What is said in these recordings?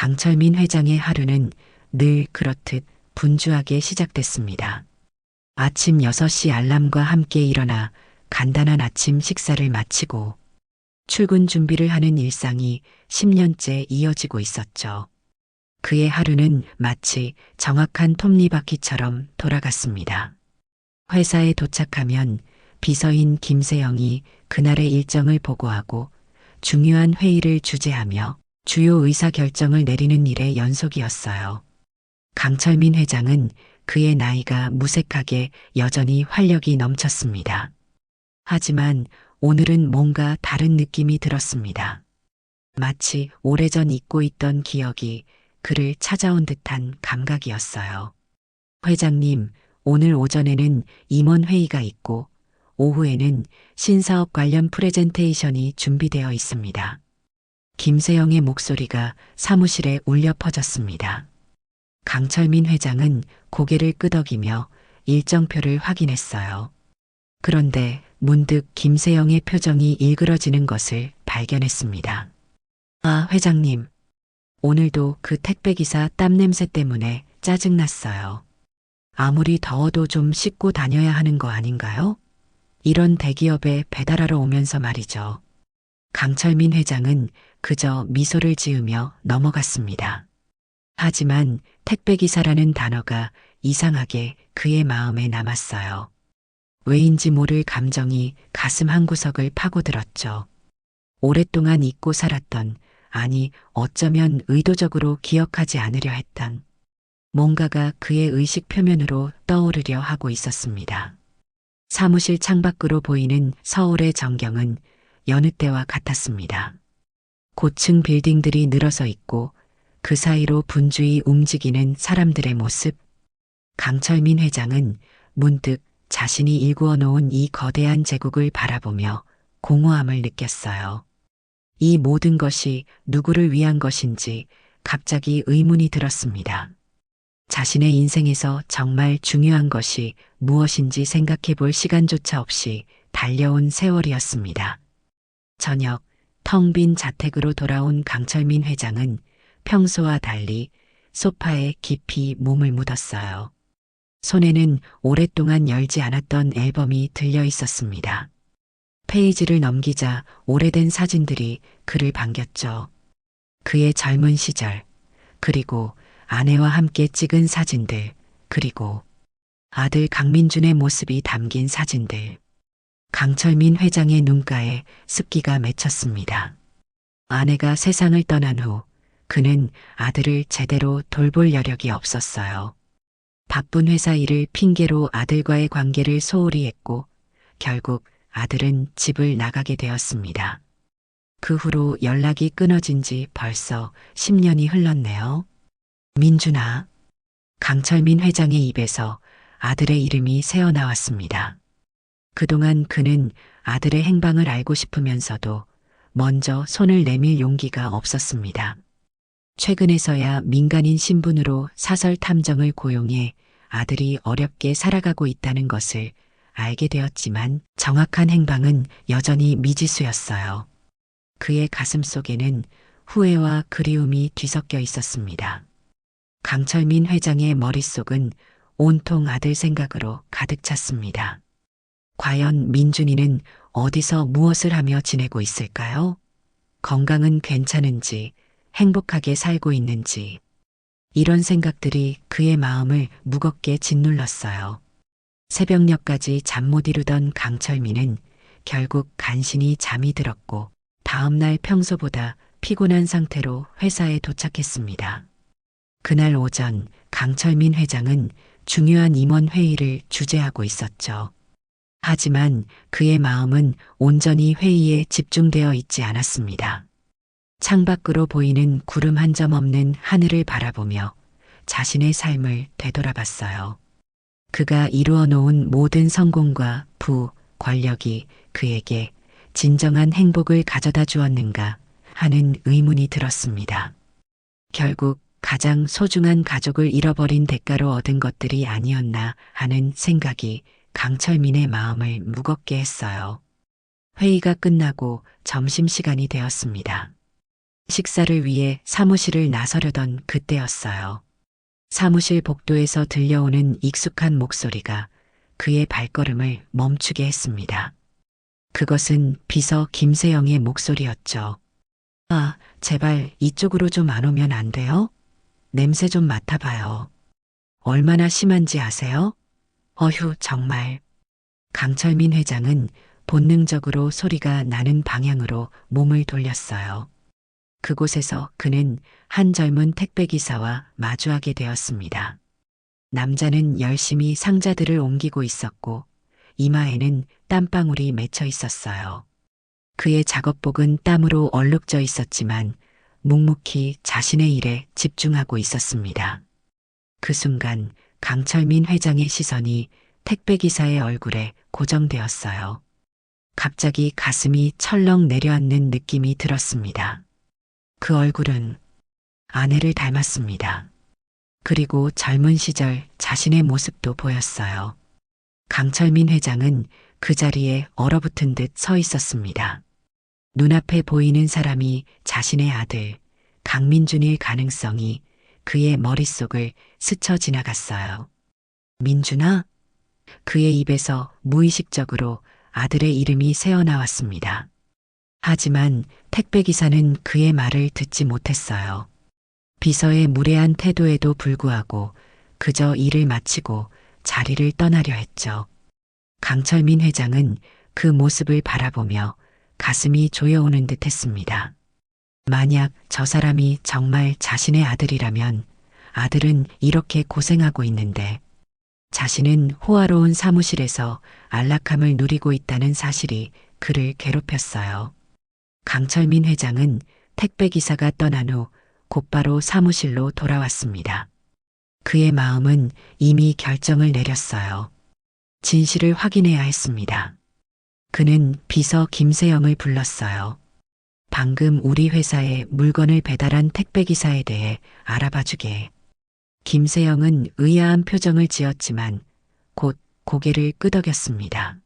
강철민 회장의 하루는 늘 그렇듯 분주하게 시작됐습니다. 아침 6시 알람과 함께 일어나 간단한 아침 식사를 마치고 출근 준비를 하는 일상이 10년째 이어지고 있었죠. 그의 하루는 마치 정확한 톱니바퀴처럼 돌아갔습니다. 회사에 도착하면 비서인 김세영이 그날의 일정을 보고하고 중요한 회의를 주재하며 주요 의사결정을 내리는 일의 연속이었어요. 강철민 회장은 그의 나이가 무색하게 여전히 활력이 넘쳤습니다. 하지만 오늘은 뭔가 다른 느낌이 들었습니다. 마치 오래전 잊고 있던 기억이 그를 찾아온 듯한 감각이었어요. 회장님, 오늘 오전에는 임원회의가 있고 오후에는 신사업 관련 프레젠테이션이 준비되어 있습니다. 김세영의 목소리가 사무실에 울려 퍼졌습니다. 강철민 회장은 고개를 끄덕이며 일정표를 확인했어요. 그런데 문득 김세영의 표정이 일그러지는 것을 발견했습니다. 아, 회장님. 오늘도 그 택배기사 땀냄새 때문에 짜증났어요. 아무리 더워도 좀 씻고 다녀야 하는 거 아닌가요? 이런 대기업에 배달하러 오면서 말이죠. 강철민 회장은 그저 미소를 지으며 넘어갔습니다. 하지만 택배기사라는 단어가 이상하게 그의 마음에 남았어요. 왜인지 모를 감정이 가슴 한구석을 파고들었죠. 오랫동안 잊고 살았던, 아니 어쩌면 의도적으로 기억하지 않으려 했던 뭔가가 그의 의식 표면으로 떠오르려 하고 있었습니다. 사무실 창밖으로 보이는 서울의 전경은 여느 때와 같았습니다. 고층 빌딩들이 늘어서 있고 그 사이로 분주히 움직이는 사람들의 모습. 강철민 회장은 문득 자신이 일구어 놓은 이 거대한 제국을 바라보며 공허함을 느꼈어요. 이 모든 것이 누구를 위한 것인지 갑자기 의문이 들었습니다. 자신의 인생에서 정말 중요한 것이 무엇인지 생각해 볼 시간조차 없이 달려온 세월이었습니다. 저녁, 텅 빈 자택으로 돌아온 강철민 회장은 평소와 달리 소파에 깊이 몸을 묻었어요. 손에는 오랫동안 열지 않았던 앨범이 들려 있었습니다. 페이지를 넘기자 오래된 사진들이 그를 반겼죠. 그의 젊은 시절, 그리고 아내와 함께 찍은 사진들, 그리고 아들 강민준의 모습이 담긴 사진들. 강철민 회장의 눈가에 습기가 맺혔습니다. 아내가 세상을 떠난 후 그는 아들을 제대로 돌볼 여력이 없었어요. 바쁜 회사 일을 핑계로 아들과의 관계를 소홀히 했고 결국 아들은 집을 나가게 되었습니다. 그 후로 연락이 끊어진 지 벌써 10년이 흘렀네요. 민준아. 강철민 회장의 입에서 아들의 이름이 새어나왔습니다. 그동안 그는 아들의 행방을 알고 싶으면서도 먼저 손을 내밀 용기가 없었습니다. 최근에서야 민간인 신분으로 사설 탐정을 고용해 아들이 어렵게 살아가고 있다는 것을 알게 되었지만 정확한 행방은 여전히 미지수였어요. 그의 가슴 속에는 후회와 그리움이 뒤섞여 있었습니다. 강철민 회장의 머릿속은 온통 아들 생각으로 가득 찼습니다. 과연 민준이는 어디서 무엇을 하며 지내고 있을까요? 건강은 괜찮은지, 행복하게 살고 있는지. 이런 생각들이 그의 마음을 무겁게 짓눌렀어요. 새벽녘까지 잠 못 이루던 강철민은 결국 간신히 잠이 들었고 다음날 평소보다 피곤한 상태로 회사에 도착했습니다. 그날 오전 강철민 회장은 중요한 임원 회의를 주재하고 있었죠. 하지만 그의 마음은 온전히 회의에 집중되어 있지 않았습니다. 창밖으로 보이는 구름 한 점 없는 하늘을 바라보며 자신의 삶을 되돌아봤어요. 그가 이루어 놓은 모든 성공과 부, 권력이 그에게 진정한 행복을 가져다 주었는가 하는 의문이 들었습니다. 결국 가장 소중한 가족을 잃어버린 대가로 얻은 것들이 아니었나 하는 생각이 강철민의 마음을 무겁게 했어요. 회의가 끝나고 점심시간이 되었습니다. 식사를 위해 사무실을 나서려던 그때였어요. 사무실 복도에서 들려오는 익숙한 목소리가 그의 발걸음을 멈추게 했습니다. 그것은 비서 김세영의 목소리였죠. 아, 제발 이쪽으로 좀 안 오면 안 돼요? 냄새 좀 맡아봐요. 얼마나 심한지 아세요? 어휴, 정말. 강철민 회장은 본능적으로 소리가 나는 방향으로 몸을 돌렸어요. 그곳에서 그는 한 젊은 택배기사와 마주하게 되었습니다. 남자는 열심히 상자들을 옮기고 있었고 이마에는 땀방울이 맺혀 있었어요. 그의 작업복은 땀으로 얼룩져 있었지만 묵묵히 자신의 일에 집중하고 있었습니다. 그 순간 강철민 회장의 시선이 택배기사의 얼굴에 고정되었어요. 갑자기 가슴이 철렁 내려앉는 느낌이 들었습니다. 그 얼굴은 아내를 닮았습니다. 그리고 젊은 시절 자신의 모습도 보였어요. 강철민 회장은 그 자리에 얼어붙은 듯 서 있었습니다. 눈앞에 보이는 사람이 자신의 아들, 강민준일 가능성이 그의 머릿속을 스쳐 지나갔어요. 민준아? 그의 입에서 무의식적으로 아들의 이름이 새어나왔습니다. 하지만 택배기사는 그의 말을 듣지 못했어요. 비서의 무례한 태도에도 불구하고 그저 일을 마치고 자리를 떠나려 했죠. 강철민 회장은 그 모습을 바라보며 가슴이 조여오는 듯 했습니다. 만약 저 사람이 정말 자신의 아들이라면 아들은 이렇게 고생하고 있는데 자신은 호화로운 사무실에서 안락함을 누리고 있다는 사실이 그를 괴롭혔어요. 강철민 회장은 택배기사가 떠난 후 곧바로 사무실로 돌아왔습니다. 그의 마음은 이미 결정을 내렸어요. 진실을 확인해야 했습니다. 그는 비서 김세영을 불렀어요. 방금 우리 회사에 물건을 배달한 택배기사에 대해 알아봐주게. 김세영은 의아한 표정을 지었지만 곧 고개를 끄덕였습니다.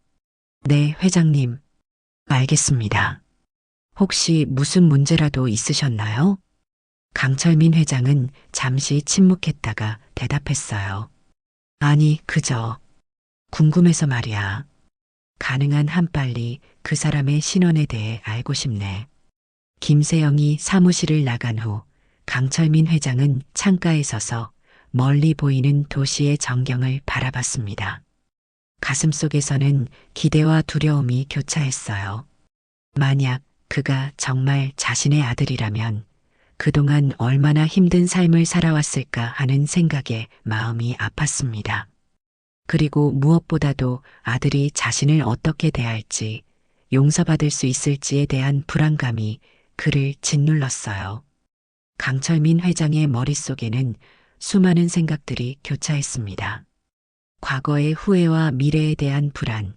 네, 회장님. 알겠습니다. 혹시 무슨 문제라도 있으셨나요? 강철민 회장은 잠시 침묵했다가 대답했어요. 아니, 그저 궁금해서 말이야. 가능한 한 빨리 그 사람의 신원에 대해 알고 싶네. 김세영이 사무실을 나간 후 강철민 회장은 창가에 서서 멀리 보이는 도시의 전경을 바라봤습니다. 가슴속에서는 기대와 두려움이 교차했어요. 만약 그가 정말 자신의 아들이라면 그동안 얼마나 힘든 삶을 살아왔을까 하는 생각에 마음이 아팠습니다. 그리고 무엇보다도 아들이 자신을 어떻게 대할지, 용서받을 수 있을지에 대한 불안감이 그를 짓눌렀어요. 강철민 회장의 머릿속에는 수많은 생각들이 교차했습니다. 과거의 후회와 미래에 대한 불안,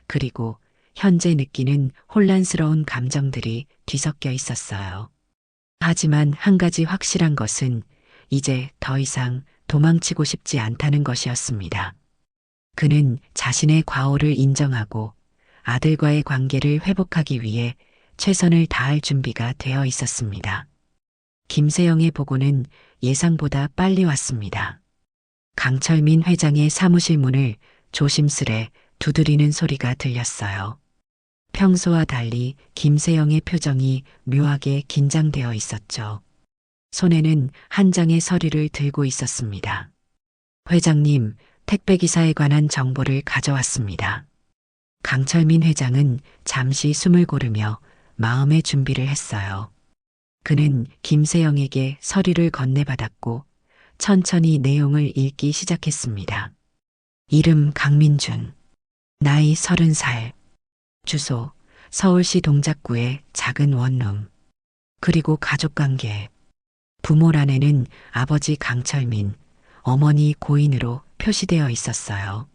그리고 현재 느끼는 혼란스러운 감정들이 뒤섞여 있었어요. 하지만 한 가지 확실한 것은 이제 더 이상 도망치고 싶지 않다는 것이었습니다. 그는 자신의 과오를 인정하고 아들과의 관계를 회복하기 위해 최선을 다할 준비가 되어 있었습니다. 김세영의 보고는 예상보다 빨리 왔습니다. 강철민 회장의 사무실 문을 조심스레 두드리는 소리가 들렸어요. 평소와 달리 김세영의 표정이 묘하게 긴장되어 있었죠. 손에는 한 장의 서류를 들고 있었습니다. 회장님, 택배기사에 관한 정보를 가져왔습니다. 강철민 회장은 잠시 숨을 고르며 마음의 준비를 했어요. 그는 김세영에게 서류를 건네받았고 천천히 내용을 읽기 시작했습니다. 이름 강민준, 나이 30살, 주소 서울시 동작구의 작은 원룸, 그리고 가족관계. 부모란에는 아버지 강철민, 어머니 고인으로 표시되어 있었어요.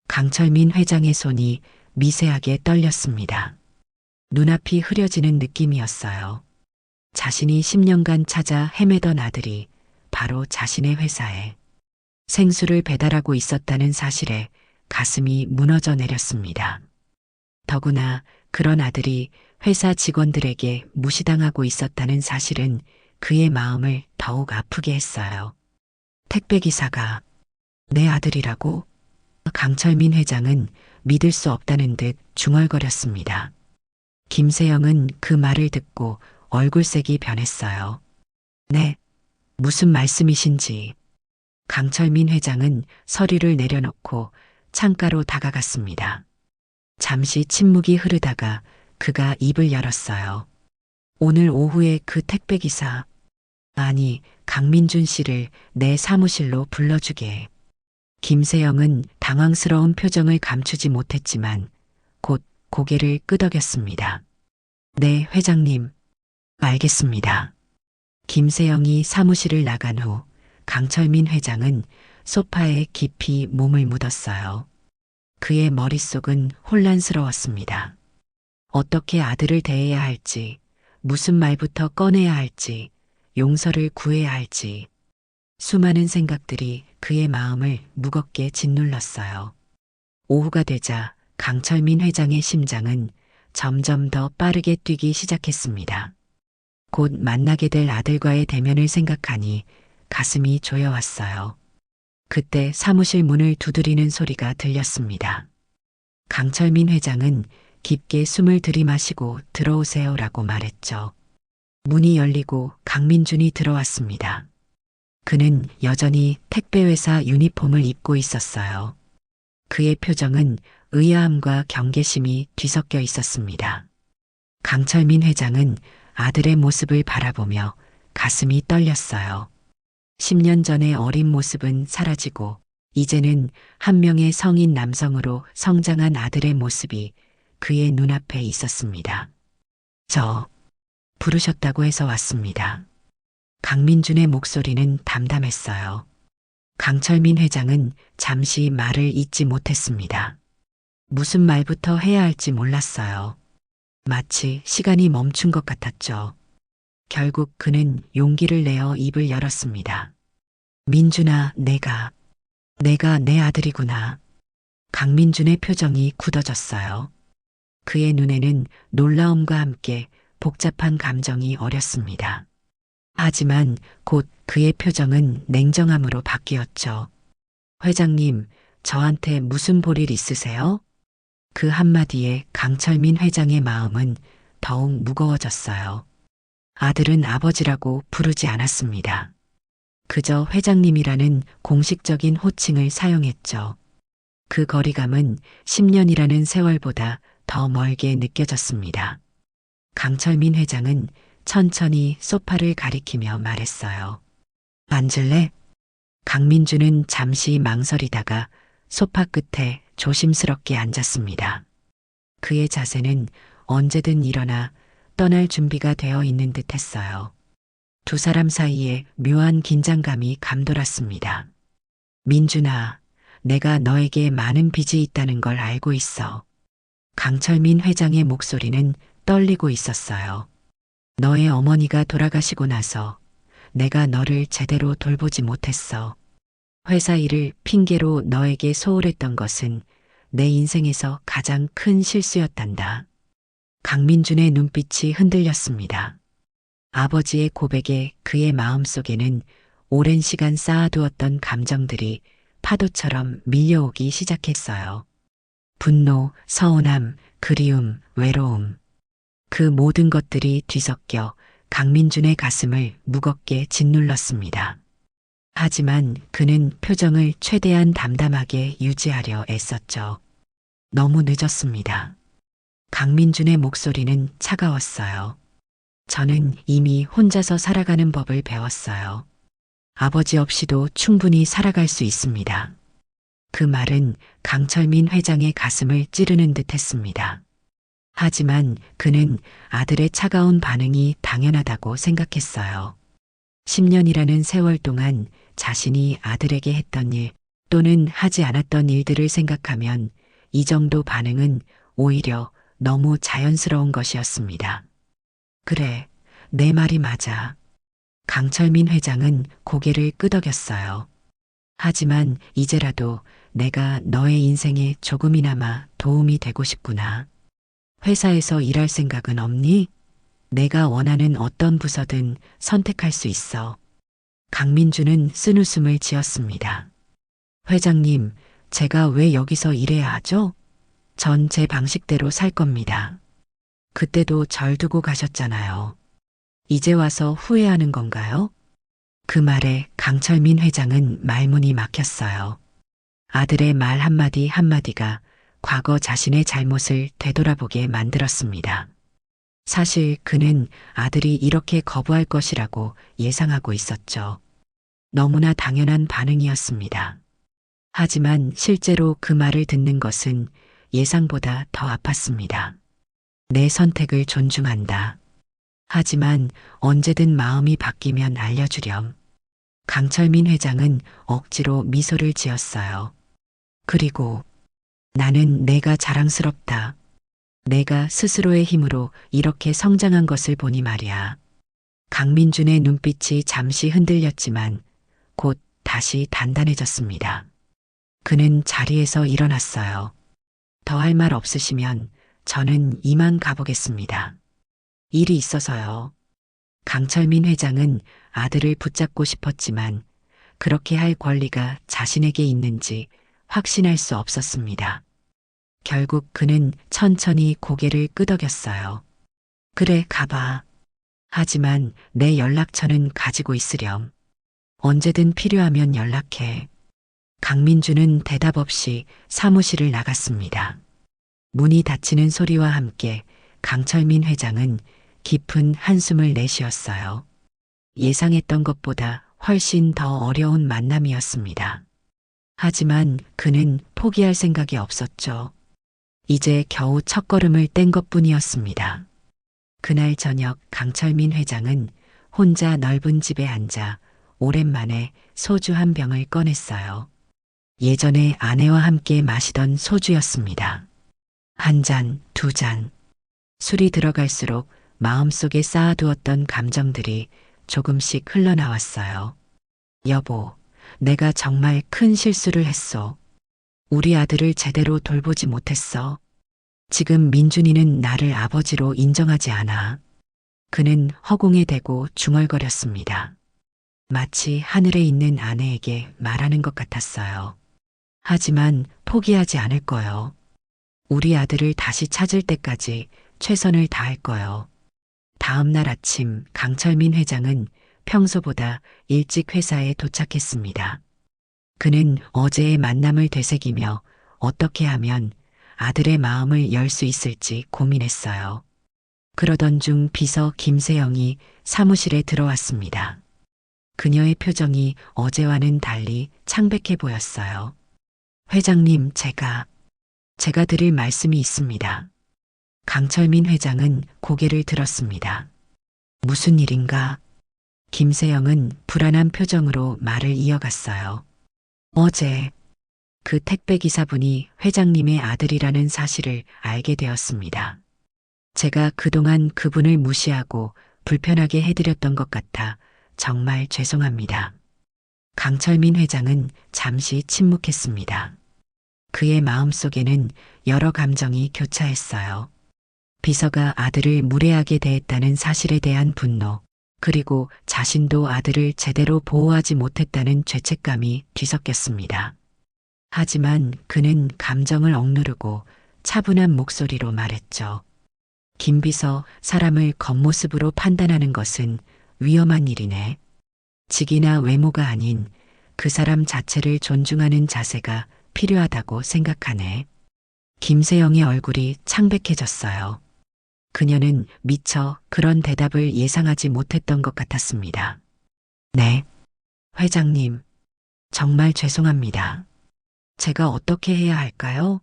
강철민 회장의 손이 미세하게 떨렸습니다. 눈앞이 흐려지는 느낌이었어요. 자신이 10년간 찾아 헤매던 아들이 바로 자신의 회사에 생수를 배달하고 있었다는 사실에 가슴이 무너져 내렸습니다. 더구나 그런 아들이 회사 직원들에게 무시당하고 있었다는 사실은 그의 마음을 더욱 아프게 했어요. 택배기사가 내 아들이라고? 강철민 회장은 믿을 수 없다는 듯 중얼거렸습니다. 김세영은 그 말을 듣고 얼굴색이 변했어요. 네, 무슨 말씀이신지. 강철민 회장은 서류를 내려놓고 창가로 다가갔습니다. 잠시 침묵이 흐르다가 그가 입을 열었어요. 오늘 오후에 그 택배기사, 아니, 강민준 씨를 내 사무실로 불러주게. 김세영은 당황스러운 표정을 감추지 못했지만 곧 고개를 끄덕였습니다. 네, 회장님. 알겠습니다. 김세영이 사무실을 나간 후 강철민 회장은 소파에 깊이 몸을 묻었어요. 그의 머릿속은 혼란스러웠습니다. 어떻게 아들을 대해야 할지, 무슨 말부터 꺼내야 할지, 용서를 구해야 할지, 수많은 생각들이 그의 마음을 무겁게 짓눌렀어요. 오후가 되자 강철민 회장의 심장은 점점 더 빠르게 뛰기 시작했습니다. 곧 만나게 될 아들과의 대면을 생각하니 가슴이 조여왔어요. 그때 사무실 문을 두드리는 소리가 들렸습니다. 강철민 회장은 깊게 숨을 들이마시고 들어오세요라고 말했죠. 문이 열리고 강민준이 들어왔습니다. 그는 여전히 택배회사 유니폼을 입고 있었어요. 그의 표정은 의아함과 경계심이 뒤섞여 있었습니다. 강철민 회장은 아들의 모습을 바라보며 가슴이 떨렸어요. 10년 전의 어린 모습은 사라지고 이제는 한 명의 성인 남성으로 성장한 아들의 모습이 그의 눈앞에 있었습니다. 저 부르셨다고 해서 왔습니다. 강민준의 목소리는 담담했어요. 강철민 회장은 잠시 말을 잇지 못했습니다. 무슨 말부터 해야 할지 몰랐어요. 마치 시간이 멈춘 것 같았죠. 결국 그는 용기를 내어 입을 열었습니다. 민준아, 내가 내 아들이구나. 강민준의 표정이 굳어졌어요. 그의 눈에는 놀라움과 함께 복잡한 감정이 어렸습니다. 하지만 곧 그의 표정은 냉정함으로 바뀌었죠. 회장님, 저한테 무슨 볼일 있으세요? 그 한마디에 강철민 회장의 마음은 더욱 무거워졌어요. 아들은 아버지라고 부르지 않았습니다. 그저 회장님이라는 공식적인 호칭을 사용했죠. 그 거리감은 10년이라는 세월보다 더 멀게 느껴졌습니다. 강철민 회장은 천천히 소파를 가리키며 말했어요. 앉을래? 강민준은 잠시 망설이다가 소파 끝에 조심스럽게 앉았습니다. 그의 자세는 언제든 일어나 떠날 준비가 되어 있는 듯 했어요. 두 사람 사이에 묘한 긴장감이 감돌았습니다. 민준아, 내가 너에게 많은 빚이 있다는 걸 알고 있어. 강철민 회장의 목소리는 떨리고 있었어요. 너의 어머니가 돌아가시고 나서 내가 너를 제대로 돌보지 못했어. 회사 일을 핑계로 너에게 소홀했던 것은 내 인생에서 가장 큰 실수였단다. 강민준의 눈빛이 흔들렸습니다. 아버지의 고백에 그의 마음속에는 오랜 시간 쌓아두었던 감정들이 파도처럼 밀려오기 시작했어요. 분노, 서운함, 그리움, 외로움. 그 모든 것들이 뒤섞여 강민준의 가슴을 무겁게 짓눌렀습니다. 하지만 그는 표정을 최대한 담담하게 유지하려 애썼죠. 너무 늦었습니다. 강민준의 목소리는 차가웠어요. 저는 이미 혼자서 살아가는 법을 배웠어요. 아버지 없이도 충분히 살아갈 수 있습니다. 그 말은 강철민 회장의 가슴을 찌르는 듯 했습니다. 하지만 그는 아들의 차가운 반응이 당연하다고 생각했어요. 10년이라는 세월 동안 자신이 아들에게 했던 일 또는 하지 않았던 일들을 생각하면 이 정도 반응은 오히려 너무 자연스러운 것이었습니다. 그래, 내 말이 맞아. 강철민 회장은 고개를 끄덕였어요. 하지만 이제라도 내가 너의 인생에 조금이나마 도움이 되고 싶구나. 회사에서 일할 생각은 없니? 내가 원하는 어떤 부서든 선택할 수 있어. 강민주는 쓴웃음을 지었습니다. 회장님, 제가 왜 여기서 일해야 하죠? 전 제 방식대로 살 겁니다. 그때도 절 두고 가셨잖아요. 이제 와서 후회하는 건가요? 그 말에 강철민 회장은 말문이 막혔어요. 아들의 말 한마디 한마디가 과거 자신의 잘못을 되돌아보게 만들었습니다. 사실 그는 아들이 이렇게 거부할 것이라고 예상하고 있었죠. 너무나 당연한 반응이었습니다. 하지만 실제로 그 말을 듣는 것은 예상보다 더 아팠습니다. 내 선택을 존중한다. 하지만 언제든 마음이 바뀌면 알려주렴. 강철민 회장은 억지로 미소를 지었어요. 그리고 나는 내가 자랑스럽다. 내가 스스로의 힘으로 이렇게 성장한 것을 보니 말이야. 강민준의 눈빛이 잠시 흔들렸지만 곧 다시 단단해졌습니다. 그는 자리에서 일어났어요. 더 할 말 없으시면 저는 이만 가보겠습니다. 일이 있어서요. 강철민 회장은 아들을 붙잡고 싶었지만 그렇게 할 권리가 자신에게 있는지 확신할 수 없었습니다. 결국 그는 천천히 고개를 끄덕였어요. 그래, 가봐. 하지만 내 연락처는 가지고 있으렴. 언제든 필요하면 연락해. 강민주는 대답 없이 사무실을 나갔습니다. 문이 닫히는 소리와 함께 강철민 회장은 깊은 한숨을 내쉬었어요. 예상했던 것보다 훨씬 더 어려운 만남이었습니다. 하지만 그는 포기할 생각이 없었죠. 이제 겨우 첫걸음을 뗀 것뿐이었습니다. 그날 저녁 강철민 회장은 혼자 넓은 집에 앉아 오랜만에 소주 한 병을 꺼냈어요. 예전에 아내와 함께 마시던 소주였습니다. 한 잔, 두 잔. 술이 들어갈수록 마음속에 쌓아두었던 감정들이 조금씩 흘러나왔어요. 여보, 내가 정말 큰 실수를 했어. 우리 아들을 제대로 돌보지 못했어. 지금 민준이는 나를 아버지로 인정하지 않아. 그는 허공에 대고 중얼거렸습니다. 마치 하늘에 있는 아내에게 말하는 것 같았어요. 하지만 포기하지 않을 거요. 우리 아들을 다시 찾을 때까지 최선을 다할 거요. 다음 날 아침 강철민 회장은 평소보다 일찍 회사에 도착했습니다. 그는 어제의 만남을 되새기며 어떻게 하면 아들의 마음을 열 수 있을지 고민했어요. 그러던 중 비서 김세영이 사무실에 들어왔습니다. 그녀의 표정이 어제와는 달리 창백해 보였어요. 회장님, 제가 드릴 말씀이 있습니다. 강철민 회장은 고개를 들었습니다. 무슨 일인가? 김세영은 불안한 표정으로 말을 이어갔어요. 어제 그 택배기사분이 회장님의 아들이라는 사실을 알게 되었습니다. 제가 그동안 그분을 무시하고 불편하게 해드렸던 것 같아 정말 죄송합니다. 강철민 회장은 잠시 침묵했습니다. 그의 마음속에는 여러 감정이 교차했어요. 비서가 아들을 무례하게 대했다는 사실에 대한 분노, 그리고 자신도 아들을 제대로 보호하지 못했다는 죄책감이 뒤섞였습니다. 하지만 그는 감정을 억누르고 차분한 목소리로 말했죠. 김 비서, 사람을 겉모습으로 판단하는 것은 위험한 일이네. 직이나 외모가 아닌 그 사람 자체를 존중하는 자세가 필요하다고 생각하네. 김세영의 얼굴이 창백해졌어요. 그녀는 미처 그런 대답을 예상하지 못했던 것 같았습니다. 네, 회장님, 정말 죄송합니다. 제가 어떻게 해야 할까요?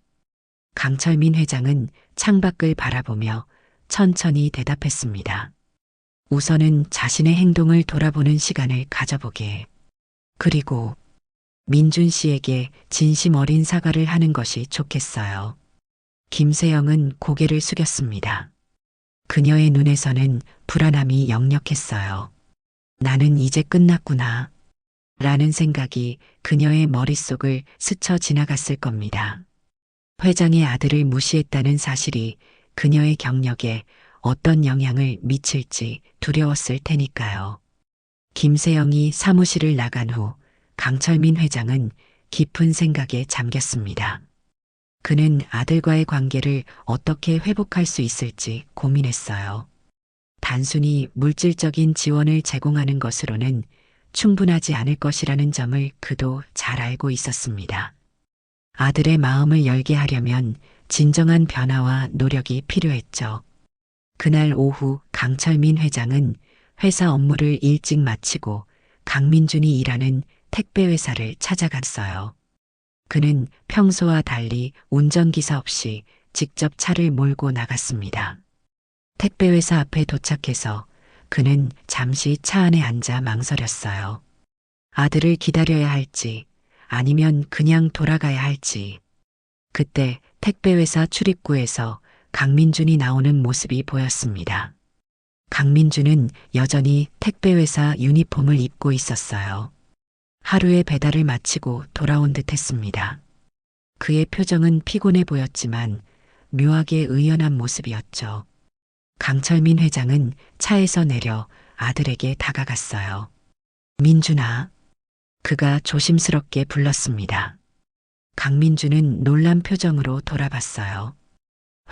강철민 회장은 창밖을 바라보며 천천히 대답했습니다. 우선은 자신의 행동을 돌아보는 시간을 가져보게. 그리고 민준 씨에게 진심 어린 사과를 하는 것이 좋겠어요. 김세영은 고개를 숙였습니다. 그녀의 눈에서는 불안함이 역력했어요. 나는 이제 끝났구나. 라는 생각이 그녀의 머릿속을 스쳐 지나갔을 겁니다. 회장의 아들을 무시했다는 사실이 그녀의 경력에 어떤 영향을 미칠지 두려웠을 테니까요. 김세영이 사무실을 나간 후 강철민 회장은 깊은 생각에 잠겼습니다. 그는 아들과의 관계를 어떻게 회복할 수 있을지 고민했어요. 단순히 물질적인 지원을 제공하는 것으로는 충분하지 않을 것이라는 점을 그도 잘 알고 있었습니다. 아들의 마음을 열게 하려면 진정한 변화와 노력이 필요했죠. 그날 오후 강철민 회장은 회사 업무를 일찍 마치고 강민준이 일하는 택배회사를 찾아갔어요. 그는 평소와 달리 운전기사 없이 직접 차를 몰고 나갔습니다. 택배회사 앞에 도착해서 그는 잠시 차 안에 앉아 망설였어요. 아들을 기다려야 할지 아니면 그냥 돌아가야 할지. 그때 택배회사 출입구에서 강민준이 나오는 모습이 보였습니다. 강민준은 여전히 택배회사 유니폼을 입고 있었어요. 하루의 배달을 마치고 돌아온 듯 했습니다. 그의 표정은 피곤해 보였지만 묘하게 의연한 모습이었죠. 강철민 회장은 차에서 내려 아들에게 다가갔어요. 민준아. 그가 조심스럽게 불렀습니다. 강민준은 놀란 표정으로 돌아봤어요.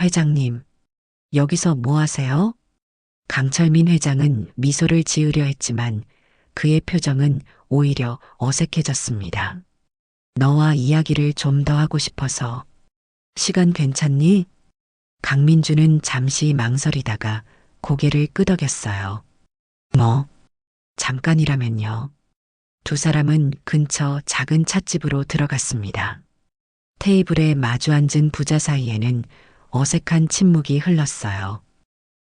회장님, 여기서 뭐 하세요? 강철민 회장은 미소를 지으려 했지만 그의 표정은 오히려 어색해졌습니다. 너와 이야기를 좀 더 하고 싶어서. 시간 괜찮니? 강민준은 잠시 망설이다가 고개를 끄덕였어요. 뭐, 잠깐이라면요. 두 사람은 근처 작은 찻집으로 들어갔습니다. 테이블에 마주 앉은 부자 사이에는 어색한 침묵이 흘렀어요.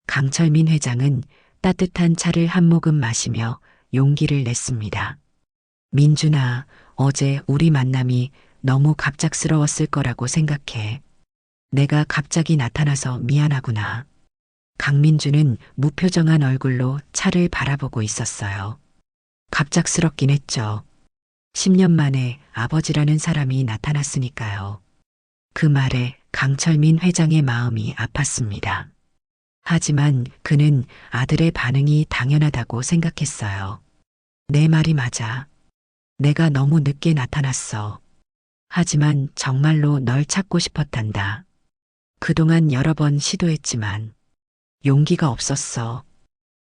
강철민 회장은 따뜻한 차를 한 모금 마시며 용기를 냈습니다. 민준아, 어제 우리 만남이 너무 갑작스러웠을 거라고 생각해. 내가 갑자기 나타나서 미안하구나. 강민준은 무표정한 얼굴로 차를 바라보고 있었어요. 갑작스럽긴 했죠. 10년 만에 아버지라는 사람이 나타났으니까요. 그 말에 강철민 회장의 마음이 아팠습니다. 하지만 그는 아들의 반응이 당연하다고 생각했어요. 내 말이 맞아. 내가 너무 늦게 나타났어. 하지만 정말로 널 찾고 싶었단다. 그동안 여러 번 시도했지만 용기가 없었어.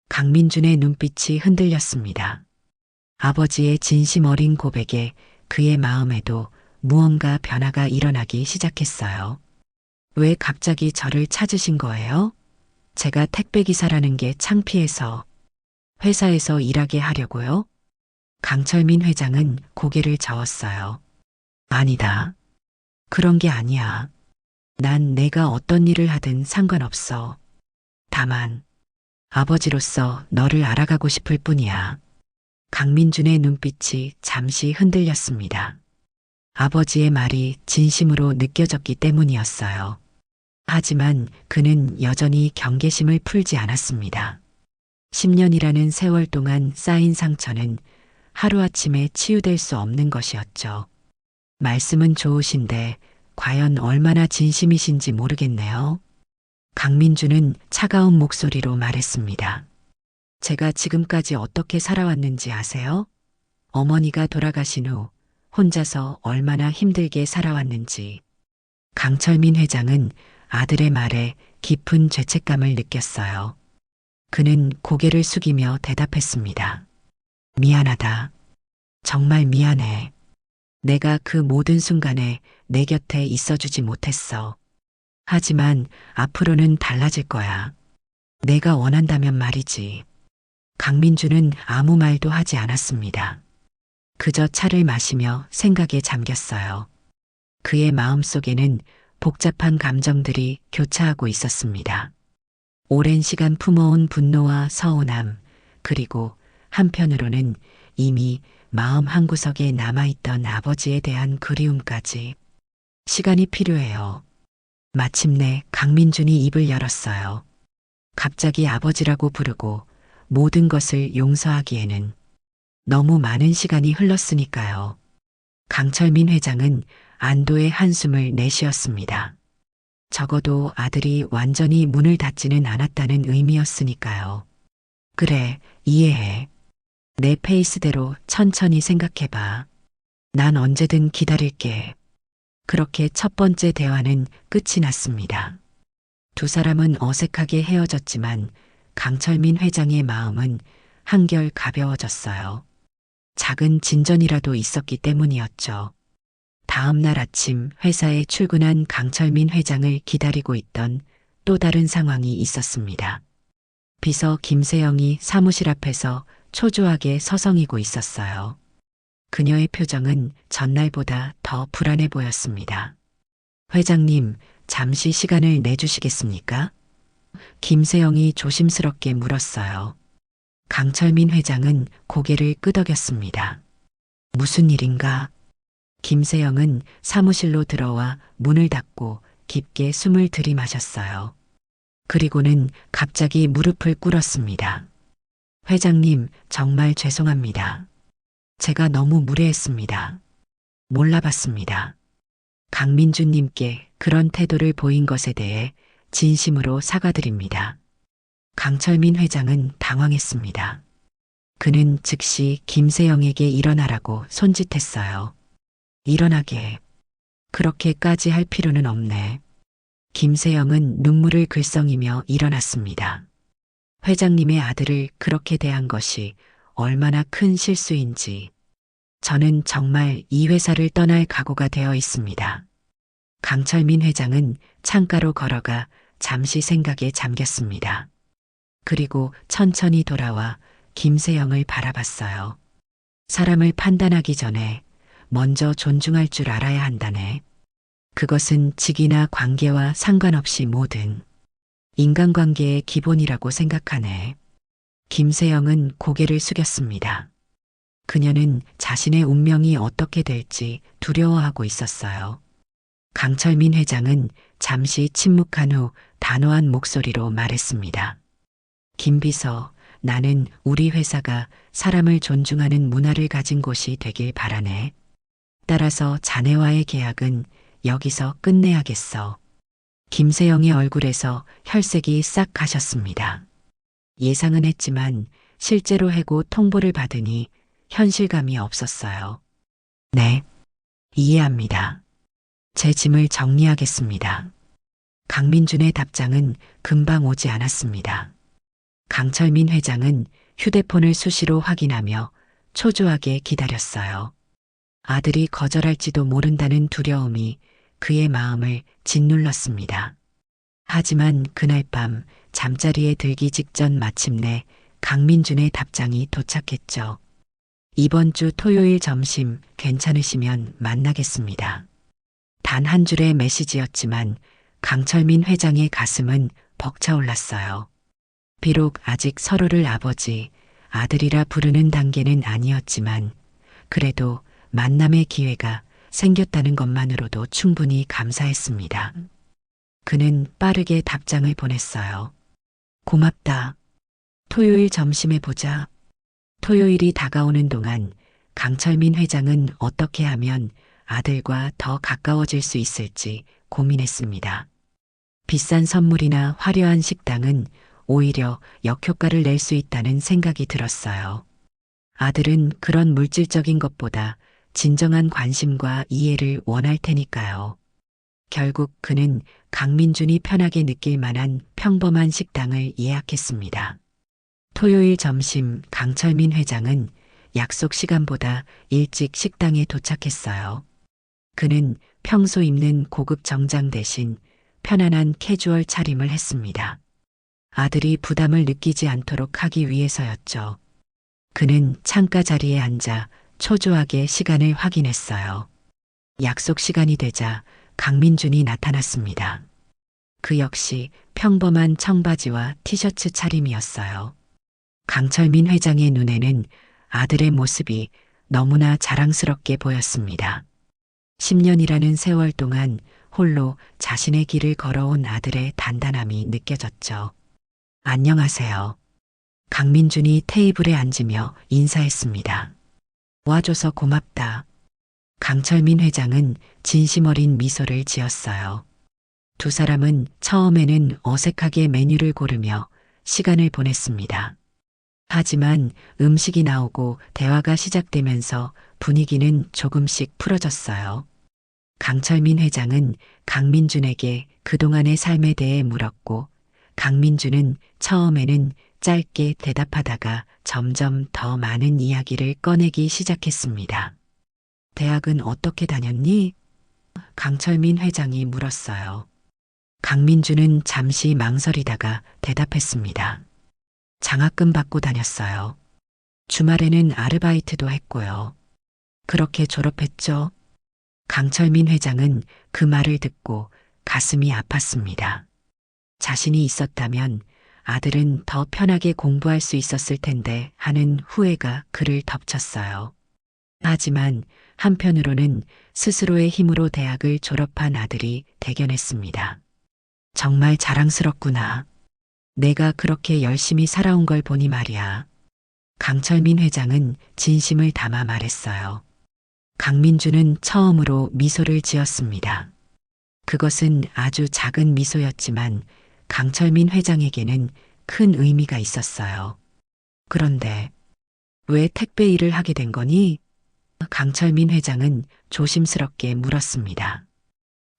강민준의 눈빛이 흔들렸습니다. 아버지의 진심 어린 고백에 그의 마음에도 무언가 변화가 일어나기 시작했어요. 왜 갑자기 저를 찾으신 거예요? 제가 택배기사라는 게 창피해서. 회사에서 일하게 하려고요? 강철민 회장은 고개를 저었어요. 아니다. 그런 게 아니야. 난 내가 어떤 일을 하든 상관없어. 다만 아버지로서 너를 알아가고 싶을 뿐이야. 강민준의 눈빛이 잠시 흔들렸습니다. 아버지의 말이 진심으로 느껴졌기 때문이었어요. 하지만 그는 여전히 경계심을 풀지 않았습니다. 10년이라는 세월 동안 쌓인 상처는 하루아침에 치유될 수 없는 것이었죠. 말씀은 좋으신데 과연 얼마나 진심이신지 모르겠네요. 강민준은 차가운 목소리로 말했습니다. 제가 지금까지 어떻게 살아왔는지 아세요? 어머니가 돌아가신 후 혼자서 얼마나 힘들게 살아왔는지. 강철민 회장은 아들의 말에 깊은 죄책감을 느꼈어요. 그는 고개를 숙이며 대답했습니다. 미안하다. 정말 미안해. 내가 그 모든 순간에 내 곁에 있어주지 못했어. 하지만 앞으로는 달라질 거야. 내가 원한다면 말이지. 강민준은 아무 말도 하지 않았습니다. 그저 차를 마시며 생각에 잠겼어요. 그의 마음속에는 복잡한 감정들이 교차하고 있었습니다. 오랜 시간 품어온 분노와 서운함, 그리고 한편으로는 이미 마음 한구석에 남아있던 아버지에 대한 그리움까지. 시간이 필요해요. 마침내 강민준이 입을 열었어요. 갑자기 아버지라고 부르고 모든 것을 용서하기에는 너무 많은 시간이 흘렀으니까요. 강철민 회장은 안도의 한숨을 내쉬었습니다. 적어도 아들이 완전히 문을 닫지는 않았다는 의미였으니까요. 그래, 이해해. 내 페이스대로 천천히 생각해봐. 난 언제든 기다릴게. 그렇게 첫 번째 대화는 끝이 났습니다. 두 사람은 어색하게 헤어졌지만 강철민 회장의 마음은 한결 가벼워졌어요. 작은 진전이라도 있었기 때문이었죠. 다음 날 아침 회사에 출근한 강철민 회장을 기다리고 있던 또 다른 상황이 있었습니다. 비서 김세영이 사무실 앞에서 초조하게 서성이고 있었어요. 그녀의 표정은 전날보다 더 불안해 보였습니다. 회장님, 잠시 시간을 내주시겠습니까? 김세영이 조심스럽게 물었어요. 강철민 회장은 고개를 끄덕였습니다. 무슨 일인가? 김세영은 사무실로 들어와 문을 닫고 깊게 숨을 들이마셨어요. 그리고는 갑자기 무릎을 꿇었습니다. 회장님, 정말 죄송합니다. 제가 너무 무례했습니다. 몰라봤습니다. 강민주님께 그런 태도를 보인 것에 대해 진심으로 사과드립니다. 강철민 회장은 당황했습니다. 그는 즉시 김세영에게 일어나라고 손짓했어요. 일어나게. 그렇게까지 할 필요는 없네. 김세영은 눈물을 글썽이며 일어났습니다. 회장님의 아들을 그렇게 대한 것이 얼마나 큰 실수인지 저는 정말 이 회사를 떠날 각오가 되어 있습니다. 강철민 회장은 창가로 걸어가 잠시 생각에 잠겼습니다. 그리고 천천히 돌아와 김세영을 바라봤어요. 사람을 판단하기 전에 먼저 존중할 줄 알아야 한다네. 그것은 직위나 관계와 상관없이 모든 인간관계의 기본이라고 생각하네. 김세영은 고개를 숙였습니다. 그녀는 자신의 운명이 어떻게 될지 두려워하고 있었어요. 강철민 회장은 잠시 침묵한 후 단호한 목소리로 말했습니다. 김 비서, 나는 우리 회사가 사람을 존중하는 문화를 가진 곳이 되길 바라네. 따라서 자네와의 계약은 여기서 끝내야겠어. 김세영의 얼굴에서 혈색이 싹 가셨습니다. 예상은 했지만 실제로 해고 통보를 받으니 현실감이 없었어요. 네, 이해합니다. 제 짐을 정리하겠습니다. 강민준의 답장은 금방 오지 않았습니다. 강철민 회장은 휴대폰을 수시로 확인하며 초조하게 기다렸어요. 아들이 거절할지도 모른다는 두려움이 그의 마음을 짓눌렀습니다. 하지만 그날 밤 잠자리에 들기 직전 마침내 강민준의 답장이 도착했죠. 이번 주 토요일 점심 괜찮으시면 만나겠습니다. 단 한 줄의 메시지였지만 강철민 회장의 가슴은 벅차올랐어요. 비록 아직 서로를 아버지, 아들이라 부르는 단계는 아니었지만 그래도 만남의 기회가 생겼다는 것만으로도 충분히 감사했습니다. 그는 빠르게 답장을 보냈어요. 고맙다. 토요일 점심에 보자. 토요일이 다가오는 동안 강철민 회장은 어떻게 하면 아들과 더 가까워질 수 있을지 고민했습니다. 비싼 선물이나 화려한 식당은 오히려 역효과를 낼 수 있다는 생각이 들었어요. 아들은 그런 물질적인 것보다 진정한 관심과 이해를 원할 테니까요. 결국 그는 강민준이 편하게 느낄 만한 평범한 식당을 예약했습니다. 토요일 점심 강철민 회장은 약속 시간보다 일찍 식당에 도착했어요. 그는 평소 입는 고급 정장 대신 편안한 캐주얼 차림을 했습니다. 아들이 부담을 느끼지 않도록 하기 위해서였죠. 그는 창가 자리에 앉아 초조하게 시간을 확인했어요. 약속 시간이 되자 강민준이 나타났습니다. 그 역시 평범한 청바지와 티셔츠 차림이었어요. 강철민 회장의 눈에는 아들의 모습이 너무나 자랑스럽게 보였습니다. 10년이라는 세월 동안 홀로 자신의 길을 걸어온 아들의 단단함이 느껴졌죠. 안녕하세요. 강민준이 테이블에 앉으며 인사했습니다. 와줘서 고맙다. 강철민 회장은 진심 어린 미소를 지었어요. 두 사람은 처음에는 어색하게 메뉴를 고르며 시간을 보냈습니다. 하지만 음식이 나오고 대화가 시작되면서 분위기는 조금씩 풀어졌어요. 강철민 회장은 강민준에게 그동안의 삶에 대해 물었고, 강민준은 처음에는 짧게 대답하다가 점점 더 많은 이야기를 꺼내기 시작했습니다. 대학은 어떻게 다녔니? 강철민 회장이 물었어요. 강민준은 잠시 망설이다가 대답했습니다. 장학금 받고 다녔어요. 주말에는 아르바이트도 했고요. 그렇게 졸업했죠? 강철민 회장은 그 말을 듣고 가슴이 아팠습니다. 자신이 있었다면 아들은 더 편하게 공부할 수 있었을 텐데 하는 후회가 그를 덮쳤어요. 하지만 한편으로는 스스로의 힘으로 대학을 졸업한 아들이 대견했습니다. 정말 자랑스럽구나. 내가 그렇게 열심히 살아온 걸 보니 말이야. 강철민 회장은 진심을 담아 말했어요. 강민주는 처음으로 미소를 지었습니다. 그것은 아주 작은 미소였지만 강철민 회장에게는 큰 의미가 있었어요. 그런데 왜 택배 일을 하게 된 거니? 강철민 회장은 조심스럽게 물었습니다.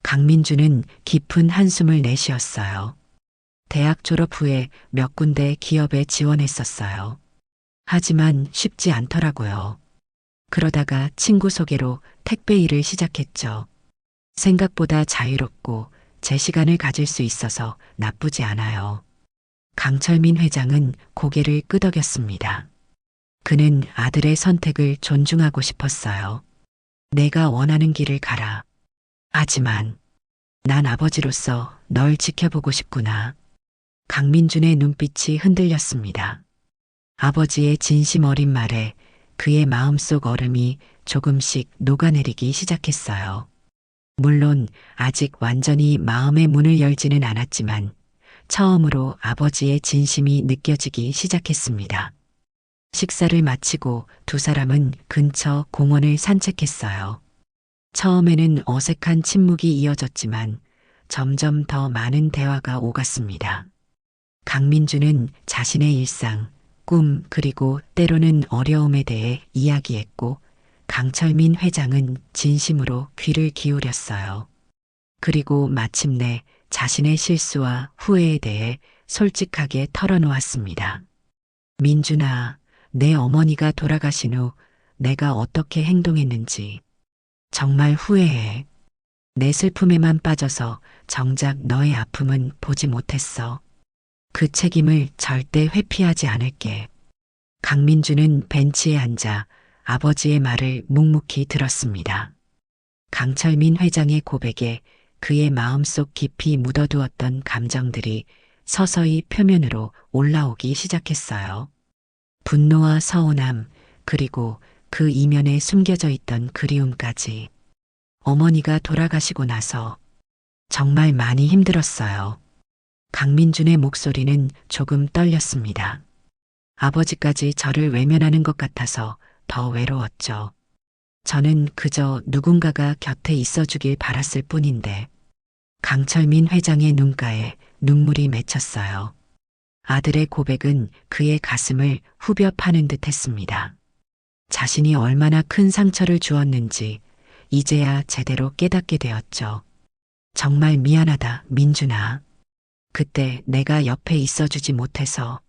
강민주는 깊은 한숨을 내쉬었어요. 대학 졸업 후에 몇 군데 기업에 지원했었어요. 하지만 쉽지 않더라고요. 그러다가 친구 소개로 택배 일을 시작했죠. 생각보다 자유롭고 제 시간을 가질 수 있어서 나쁘지 않아요. 강철민 회장은 고개를 끄덕였습니다. 그는 아들의 선택을 존중하고 싶었어요. 내가 원하는 길을 가라. 하지만 난 아버지로서 널 지켜보고 싶구나. 강민준의 눈빛이 흔들렸습니다. 아버지의 진심 어린 말에 그의 마음속 얼음이 조금씩 녹아내리기 시작했어요. 물론 아직 완전히 마음의 문을 열지는 않았지만 처음으로 아버지의 진심이 느껴지기 시작했습니다. 식사를 마치고 두 사람은 근처 공원을 산책했어요. 처음에는 어색한 침묵이 이어졌지만 점점 더 많은 대화가 오갔습니다. 강민주는 자신의 일상, 꿈 그리고 때로는 어려움에 대해 이야기했고 강철민 회장은 진심으로 귀를 기울였어요. 그리고 마침내 자신의 실수와 후회에 대해 솔직하게 털어놓았습니다. 민준아, 내 어머니가 돌아가신 후 내가 어떻게 행동했는지 정말 후회해. 내 슬픔에만 빠져서 정작 너의 아픔은 보지 못했어. 그 책임을 절대 회피하지 않을게. 강민주는 벤치에 앉아 아버지의 말을 묵묵히 들었습니다. 강철민 회장의 고백에 그의 마음속 깊이 묻어두었던 감정들이 서서히 표면으로 올라오기 시작했어요. 분노와 서운함, 그리고 그 이면에 숨겨져 있던 그리움까지. 어머니가 돌아가시고 나서 정말 많이 힘들었어요. 강민준의 목소리는 조금 떨렸습니다. 아버지까지 저를 외면하는 것 같아서 더 외로웠죠. 저는 그저 누군가가 곁에 있어주길 바랐을 뿐인데. 강철민 회장의 눈가에 눈물이 맺혔어요. 아들의 고백은 그의 가슴을 후벼 파는 듯 했습니다. 자신이 얼마나 큰 상처를 주었는지 이제야 제대로 깨닫게 되었죠. 정말 미안하다, 민준아. 그때 내가 옆에 있어주지 못해서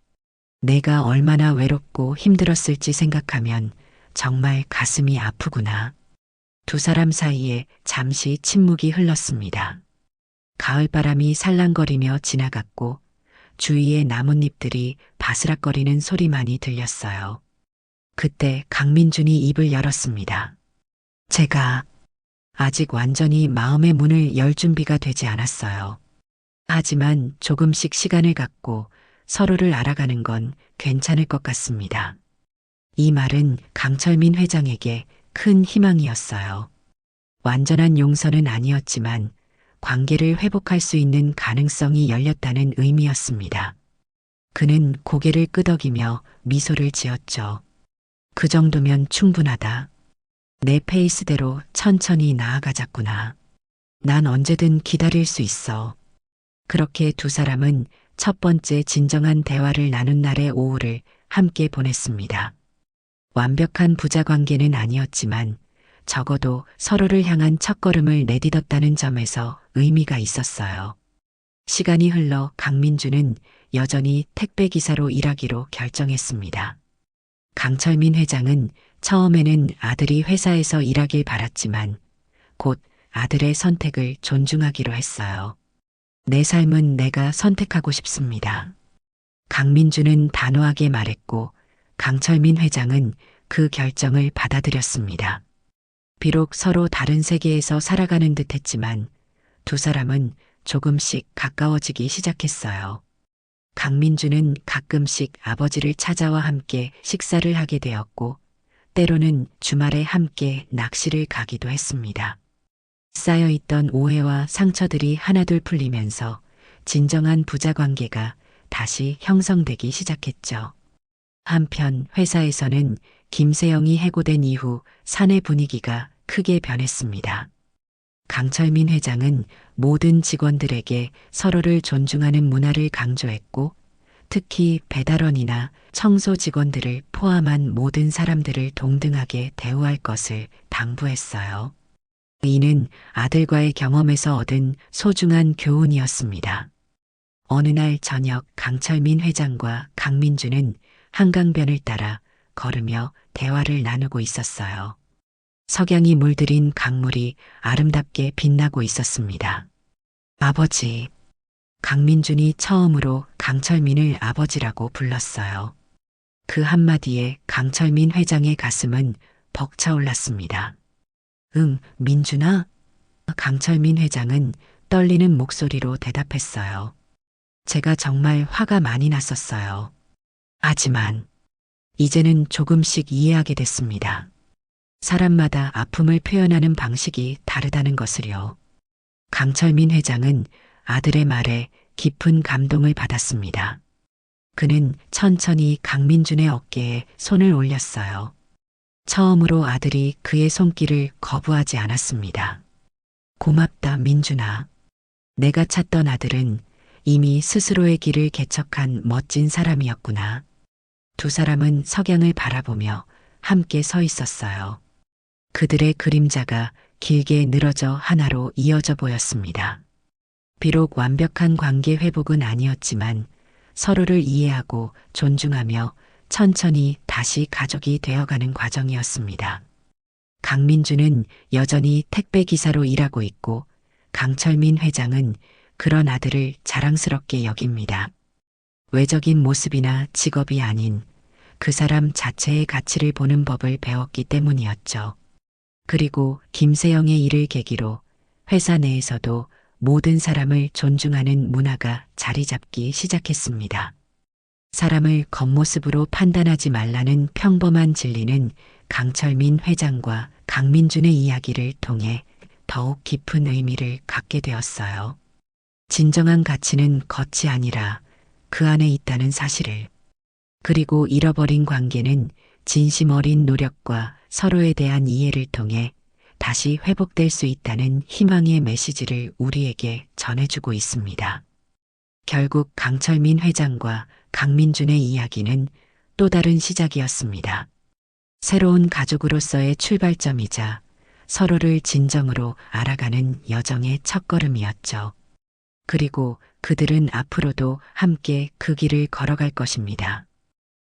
내가 얼마나 외롭고 힘들었을지 생각하면 정말 가슴이 아프구나. 두 사람 사이에 잠시 침묵이 흘렀습니다. 가을바람이 살랑거리며 지나갔고 주위의 나뭇잎들이 바스락거리는 소리만이 들렸어요. 그때 강민준이 입을 열었습니다. 제가 아직 완전히 마음의 문을 열 준비가 되지 않았어요. 하지만 조금씩 시간을 갖고 서로를 알아가는 건 괜찮을 것 같습니다. 이 말은 강철민 회장에게 큰 희망이었어요. 완전한 용서는 아니었지만 관계를 회복할 수 있는 가능성이 열렸다는 의미였습니다. 그는 고개를 끄덕이며 미소를 지었죠. 그 정도면 충분하다. 내 페이스대로 천천히 나아가자꾸나. 난 언제든 기다릴 수 있어. 그렇게 두 사람은 첫 번째 진정한 대화를 나눈 날의 오후를 함께 보냈습니다. 완벽한 부자 관계는 아니었지만 적어도 서로를 향한 첫걸음을 내딛었다는 점에서 의미가 있었어요. 시간이 흘러 강민주는 여전히 택배기사로 일하기로 결정했습니다. 강철민 회장은 처음에는 아들이 회사에서 일하길 바랐지만 곧 아들의 선택을 존중하기로 했어요. 내 삶은 내가 선택하고 싶습니다. 강민주는 단호하게 말했고 강철민 회장은 그 결정을 받아들였습니다. 비록 서로 다른 세계에서 살아가는 듯 했지만 두 사람은 조금씩 가까워지기 시작했어요. 강민주는 가끔씩 아버지를 찾아와 함께 식사를 하게 되었고 때로는 주말에 함께 낚시를 가기도 했습니다. 쌓여있던 오해와 상처들이 하나둘 풀리면서 진정한 부자 관계가 다시 형성되기 시작했죠. 한편 회사에서는 김세영이 해고된 이후 사내 분위기가 크게 변했습니다. 강철민 회장은 모든 직원들에게 서로를 존중하는 문화를 강조했고 특히 배달원이나 청소 직원들을 포함한 모든 사람들을 동등하게 대우할 것을 당부했어요. 이는 아들과의 경험에서 얻은 소중한 교훈이었습니다. 어느 날 저녁 강철민 회장과 강민주는 한강변을 따라 걸으며 대화를 나누고 있었어요. 석양이 물들인 강물이 아름답게 빛나고 있었습니다. 아버지. 강민준이 처음으로 강철민을 아버지라고 불렀어요. 그 한마디에 강철민 회장의 가슴은 벅차올랐습니다. 응, 민준아? 강철민 회장은 떨리는 목소리로 대답했어요. 제가 정말 화가 많이 났었어요. 하지만 이제는 조금씩 이해하게 됐습니다. 사람마다 아픔을 표현하는 방식이 다르다는 것을요. 강철민 회장은 아들의 말에 깊은 감동을 받았습니다. 그는 천천히 강민준의 어깨에 손을 올렸어요. 처음으로 아들이 그의 손길을 거부하지 않았습니다. 고맙다, 민준아. 내가 찾던 아들은 이미 스스로의 길을 개척한 멋진 사람이었구나. 두 사람은 석양을 바라보며 함께 서 있었어요. 그들의 그림자가 길게 늘어져 하나로 이어져 보였습니다. 비록 완벽한 관계 회복은 아니었지만 서로를 이해하고 존중하며 천천히 다시 가족이 되어가는 과정이었습니다. 강민주는 여전히 택배 기사로 일하고 있고 강철민 회장은 그런 아들을 자랑스럽게 여깁니다. 외적인 모습이나 직업이 아닌 그 사람 자체의 가치를 보는 법을 배웠기 때문이었죠. 그리고 김세영의 일을 계기로 회사 내에서도 모든 사람을 존중하는 문화가 자리 잡기 시작했습니다. 사람을 겉모습으로 판단하지 말라는 평범한 진리는 강철민 회장과 강민준의 이야기를 통해 더욱 깊은 의미를 갖게 되었어요. 진정한 가치는 겉이 아니라 그 안에 있다는 사실을. 그리고 잃어버린 관계는 진심 어린 노력과 서로에 대한 이해를 통해 다시 회복될 수 있다는 희망의 메시지를 우리에게 전해주고 있습니다. 결국 강철민 회장과 강민준의 이야기는 또 다른 시작이었습니다. 새로운 가족으로서의 출발점이자 서로를 진정으로 알아가는 여정의 첫걸음이었죠. 그리고 그들은 앞으로도 함께 그 길을 걸어갈 것입니다.